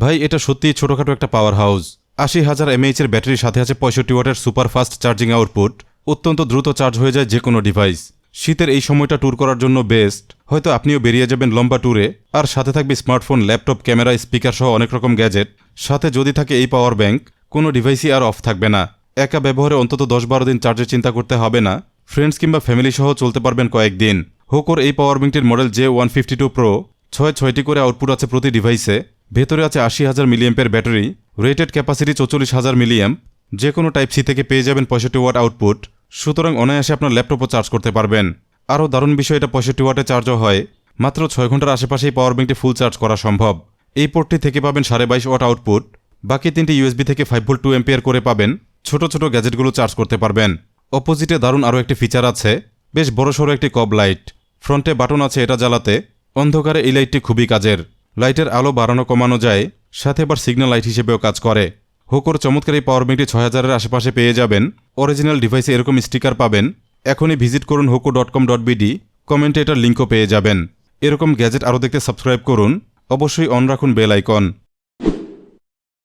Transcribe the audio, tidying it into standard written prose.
ভাই এটা সত্যিই ছোটখাটো একটা পাওয়ার হাউস। ৮০,০০০ mAh এর ব্যাটারির সাথে আছে ৬৫ ওয়াটের সুপার ফাস্ট চার্জিং আউটপুট। অত্যন্ত দ্রুত চার্জ হয়ে যায় যে কোনো ডিভাইস। শীতের এই সময়টা ট্যুর করার জন্য বেস্ট। হয়তো আপনিও বেরিয়ে যাবেন লম্বা ট্যুরে, আর সাথে থাকবে স্মার্টফোন, ল্যাপটপ, ক্যামেরা, স্পিকার সহ অনেক রকম গ্যাজেট। সাথে যদি থাকে এই পাওয়ার ব্যাংক, কোনো ডিভাইসই আর অফ থাকবে না। একা ব্যবহারে অন্তত ১০-১২ দিন চার্জের চিন্তা করতে হবে না। ফ্রেন্ডস কিংবা ফ্যামিলি সহ চলতে পারবেন কয়েকদিন। হোকোর এই পাওয়ার ব্যাংকটির মডেল J152 Pro। ৬টি করে আউটপুট আছে প্রতি ডিভাইসে। ভেতরে আছে ৮০,০০০ মিলিঅ্যাম্পের ব্যাটারি, রেটেড ক্যাপাসিটি ৪৪,০০০ মিলিঅ্যাম্প। যে কোনো টাইপ সি থেকে পেয়ে যাবেন ৬৫ ওয়াট আউটপুট। সুতরাং অনায়াসে আপনার ল্যাপটপও চার্জ করতে পারবেন। আরও দারুণ বিষয়, এটা ৬৫ ওয়াটে চার্জও হয়। মাত্র ৬ ঘন্টার আশেপাশেই পাওয়ার ব্যাংকটি ফুল চার্জ করা সম্ভব। এই পোর্টটি থেকে পাবেন ২২.৫ ওয়াট আউটপুট। বাকি 3টি USB থেকে 5 ভোল্ট 2 অ্যাম্পিয়ার করে পাবেন। ছোট ছোট গ্যাজেটগুলো চার্জ করতে পারবেন। অপোজিটে দারুণ আরও একটি ফিচার আছে, বেশ বড়সড় একটি কব লাইট। ফ্রন্টে বাটন আছে এটা জ্বালাতে। অন্ধকারে এই লাইটটি খুবই কাজের। লাইটের আলো বাড়ানো কমানো যায়, সাথে আবার সিগন্যাল লাইট হিসেবেও কাজ করে। হোকোর চমৎকার এই পাওয়ার ব্যাংকটি ৬,০০০-এর আশেপাশে পেয়ে যাবেন। অরিজিনাল ডিভাইসে এরকম স্টিকার পাবেন। এখনই ভিজিট করুন hoco.com.bd, কমেন্টে এটার লিঙ্কও পেয়ে যাবেন। এরকম গ্যাজেট আরও দেখতে সাবস্ক্রাইব করুন। অবশ্যই অন রাখুন বেল আইকন।